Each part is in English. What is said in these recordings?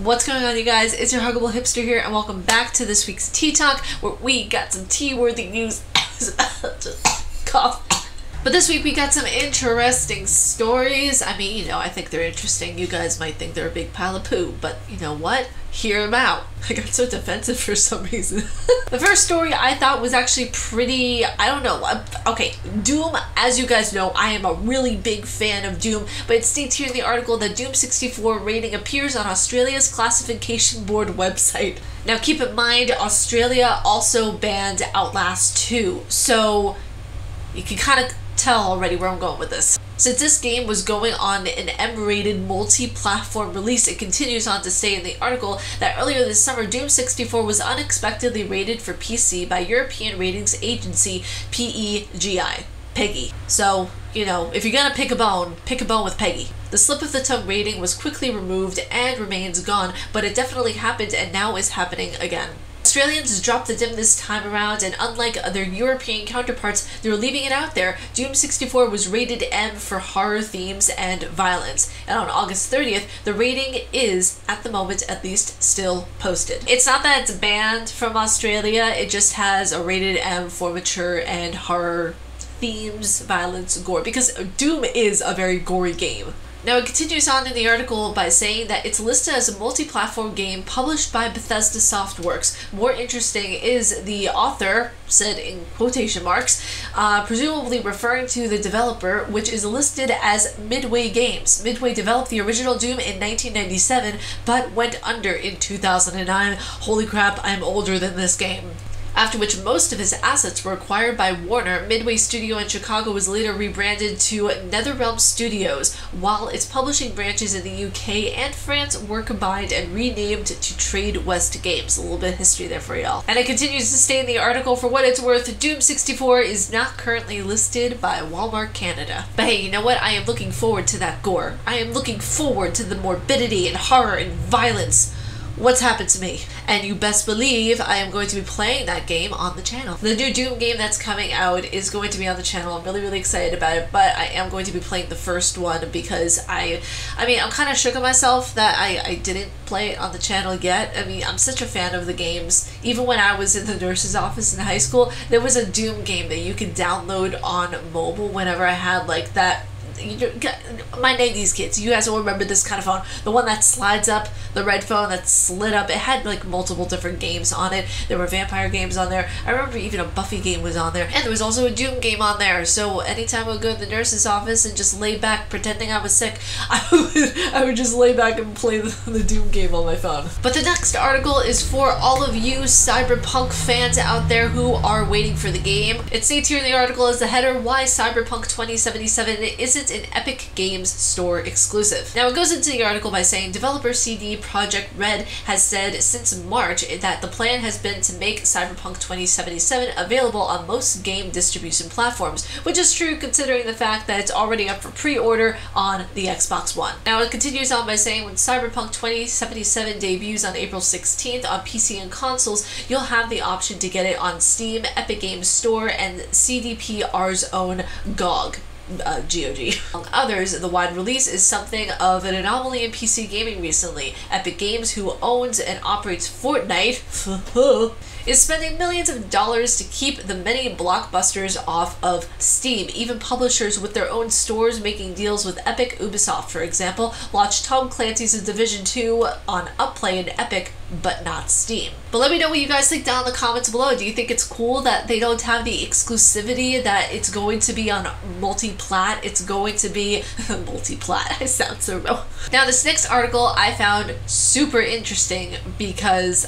What's going on, you guys? It's your Huggable Hipster here, and welcome back to this week's Tea Talk, where we got some tea-worthy news. I was about to cough. But this week we got some interesting stories. I mean, you know, I think they're interesting. You guys might think they're a big pile of poo, but you know what? Hear them out. I got so defensive for some reason. The first story I thought was actually pretty, I don't know. Okay, Doom, as you guys know, I am a really big fan of Doom, but it states here in the article that Doom 64 rating appears on Australia's classification board website. Now keep in mind, Australia also banned Outlast 2, so you can kind of tell already where I'm going with this. Since this game was going on an M-rated multi-platform release, it continues on to say in the article that earlier this summer, Doom 64 was unexpectedly rated for PC by European ratings agency PEGI. So, you know, if you're gonna pick a bone with Peggy. The slip of the tongue rating was quickly removed and remains gone, but it definitely happened and now is happening again. Australians dropped the DIM this time around, and unlike other European counterparts, they're leaving it out there. Doom 64 was rated M for horror themes and violence, and on August 30th, the rating is, at the moment at least, still posted. It's not that it's banned from Australia, it just has a rated M for mature and horror themes, violence, gore, because Doom is a very gory game. Now it continues on in the article by saying that it's listed as a multi-platform game published by Bethesda Softworks. More interesting is the author, said in quotation marks, presumably referring to the developer, which is listed as Midway Games. Midway developed the original Doom in 1997, but went under in 2009. Holy crap, I'm older than this game. After which most of his assets were acquired by Warner, Midway Studio in Chicago was later rebranded to NetherRealm Studios, while its publishing branches in the UK and France were combined and renamed to TradeWest Games. A little bit of history there for y'all. And it continues to state in the article, for what it's worth, Doom 64 is not currently listed by Walmart Canada. But hey, you know what? I am looking forward to that gore. I am looking forward to the morbidity and horror and violence. What's happened to me? And you best believe I am going to be playing that game on the channel. The new Doom game that's coming out is going to be on the channel. I'm really excited about it, but I am going to be playing the first one because I mean, I'm kind of shook at myself that I didn't play it on the channel yet. I mean, I'm such a fan of the games. Even when I was in the nurse's office in high school, there was a Doom game that you could download on mobile whenever I had like that. My 90s kids, you guys will remember this kind of phone, the one that slides up, the red phone that slid up. It had like multiple different games on it. There were vampire games on there. I remember even a Buffy game was on there, and there was also a Doom game on there. So anytime I would go to the nurse's office and just lay back pretending I was sick, I would just lay back and play the Doom game on my phone. But the next article is for all of you Cyberpunk fans out there who are waiting for the game. It states here in the article as the header, why Cyberpunk 2077 isn't an Epic Games Store exclusive. Now it goes into the article by saying developer CD Projekt Red has said since March that the plan has been to make Cyberpunk 2077 available on most game distribution platforms, which is true considering the fact that it's already up for pre-order on the Xbox One. Now it continues on by saying when Cyberpunk 2077 debuts on April 16th on PC and consoles, you'll have the option to get it on Steam, Epic Games Store, and CDPR's own GOG. GOG. Among others, the wide release is something of an anomaly in PC gaming recently. Epic Games, who owns and operates Fortnite, is spending millions of dollars to keep the many blockbusters off of Steam. Even publishers with their own stores making deals with Epic. Ubisoft, for example, launched Tom Clancy's Division 2 on Uplay and Epic, but not Steam. But let me know what you guys think down in the comments below. Do you think it's cool that they don't have the exclusivity, that it's going to be on multi-plat? It's going to be multi-plat. I sound so real. Now this next article I found super interesting because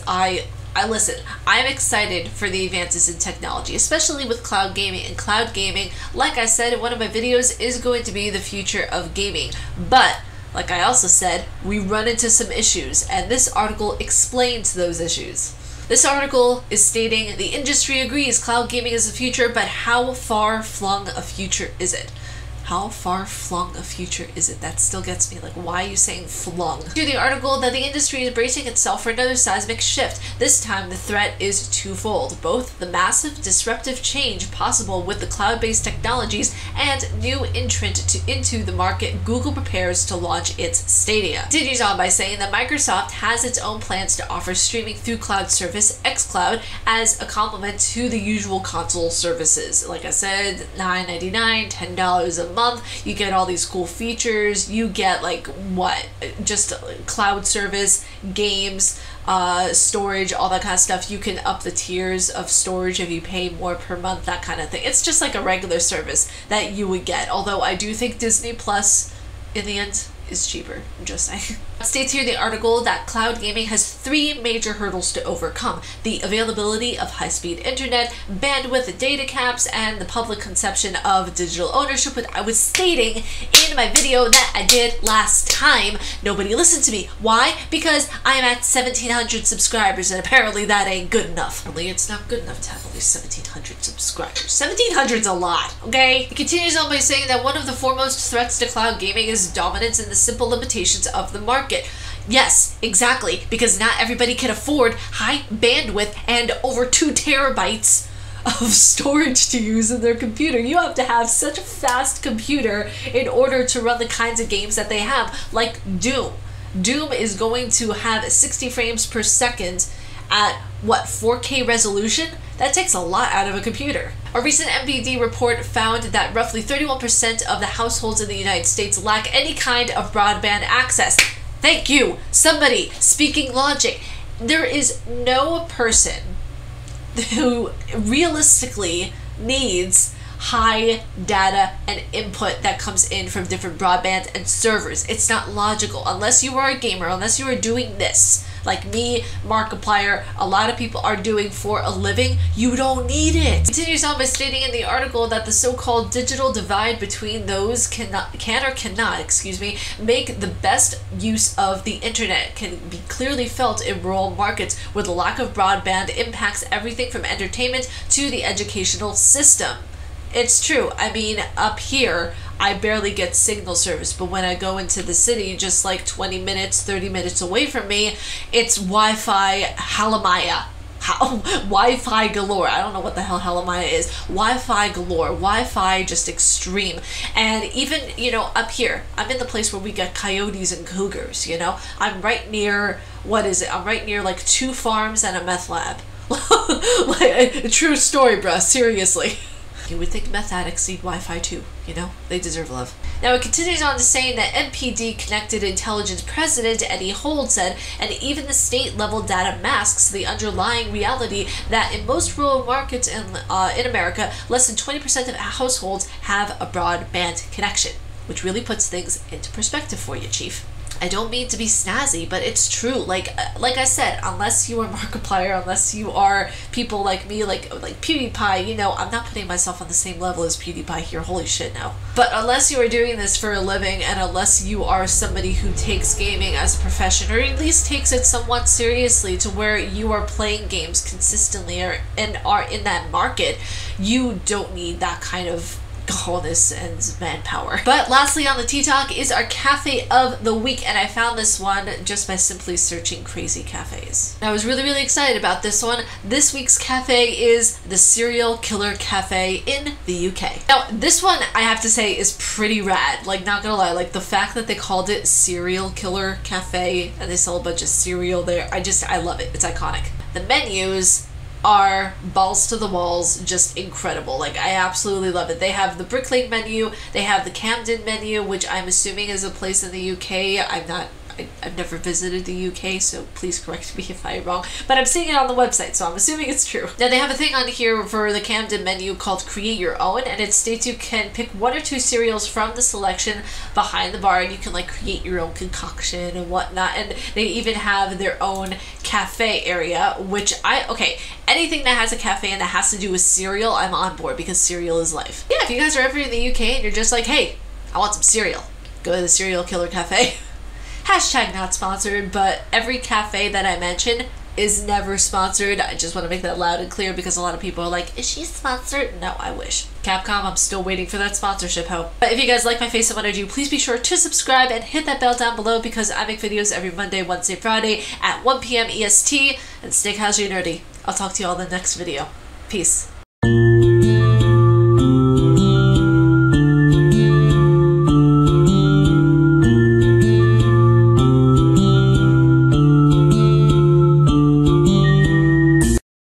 listen, I'm excited for the advances in technology, especially with cloud gaming. And cloud gaming, like I said in one of my videos, is going to be the future of gaming. But like I also said, we run into some issues, and this article explains those issues. This article is stating the industry agrees cloud gaming is the future, but how far-flung a future is it? How far flung a future is it? That still gets me. Like, why are you saying flung? To the article that the industry is bracing itself for another seismic shift. This time, the threat is twofold. Both the massive disruptive change possible with the cloud-based technologies and new entrant into the market Google prepares to launch its Stadia. Continues on by saying that Microsoft has its own plans to offer streaming through cloud service xCloud as a complement to the usual console services. Like I said, $9.99, $10 a month, you get all these cool features, you get like what, just cloud service, games, storage, all that kind of stuff. You can up the tiers of storage if you pay more per month, that kind of thing. It's just like a regular service that you would get, although I do think Disney Plus in the end is cheaper, I'm just saying. It states here in the article that cloud gaming has 3 major hurdles to overcome: the availability of high-speed internet, bandwidth data caps, and the public conception of digital ownership, which I was stating in my video that I did last time. Nobody listened to me. Why? Because I'm at 1,700 subscribers, and apparently that ain't good enough. Apparently it's not good enough to have only 1,700 subscribers. 1,700's a lot, okay? It continues on by saying that one of the foremost threats to cloud gaming is dominance in the simple limitations of the market. Yes, exactly, because not everybody can afford high bandwidth and over 2 terabytes of storage to use in their computer. You have to have such a fast computer in order to run the kinds of games that they have, like Doom. Doom is going to have 60 frames per second at, what, 4K resolution? That takes a lot out of a computer. A recent NPD report found that roughly 31% of the households in the United States lack any kind of broadband access. Thank you, somebody speaking logic. There is no person who realistically needs high data and input that comes in from different broadband and servers. It's not logical unless you are a gamer, unless you are doing this like me, Markiplier, a lot of people are doing for a living. You don't need it. Continues on by stating in the article that the so-called digital divide between those cannot make the best use of the internet can be clearly felt in rural markets where the lack of broadband impacts everything from entertainment to the educational system. It's true. I mean, up here, I barely get signal service, but when I go into the city, just like 20 minutes, 30 minutes away from me, it's Wi-Fi halamaya. Wi-Fi galore. I don't know what the hell halamaya is. Wi-Fi galore. Wi-Fi just extreme. And even, you know, up here, I'm in the place where we get coyotes and cougars, you know? I'm right near, what is it? I'm right near like 2 farms and a meth lab. Like, a true story, bruh. Seriously. You would think meth addicts need Wi-Fi too, you know? They deserve love. Now it continues on to saying that NPD Connected Intelligence President Eddie Hold said, and even the state-level data masks the underlying reality that in most rural markets in America, less than 20% of households have a broadband connection, which really puts things into perspective for you, Chief. I don't mean to be snazzy, but it's true. Like I said, unless you are Markiplier, unless you are people like me, like PewDiePie, you know, I'm not putting myself on the same level as PewDiePie here, holy shit, no. But unless you are doing this for a living, and unless you are somebody who takes gaming as a profession, or at least takes it somewhat seriously to where you are playing games consistently and are in that market, you don't need that kind of coolness and manpower. But lastly on the Tea Talk is our cafe of the week, and I found this one just by simply searching crazy cafes. I was really excited about this one. This week's cafe is the Serial Killer Cafe in the UK. Now this one I have to say is pretty rad, like not gonna lie, like the fact that they called it Serial Killer Cafe and they sell a bunch of cereal there, I love it. It's iconic. The menus are balls to the walls, just incredible. Like, I absolutely love it. They have the Brick Lane menu, they have the Camden menu, which I'm assuming is a place in the UK. I've never visited the UK, so please correct me if I'm wrong, but I'm seeing it on the website, so I'm assuming it's true. Now they have a thing on here for the Camden menu called Create Your Own, and it states you can pick 1 or 2 cereals from the selection behind the bar, and you can like create your own concoction and whatnot, and they even have their own cafe area, which anything that has a cafe and that has to do with cereal, I'm on board, because cereal is life. Yeah, if you guys are ever in the UK and you're just like, hey, I want some cereal, go to the Serial Killer Cafe. Hashtag not sponsored, but every cafe that I mention is never sponsored. I just want to make that loud and clear because a lot of people are like, is she sponsored? No, I wish. Capcom, I'm still waiting for that sponsorship, ho. But if you guys like my face and what I do, please be sure to subscribe and hit that bell down below because I make videos every Monday, Wednesday, Friday at 1 p.m. EST. And stay casually nerdy. I'll talk to you all in the next video. Peace.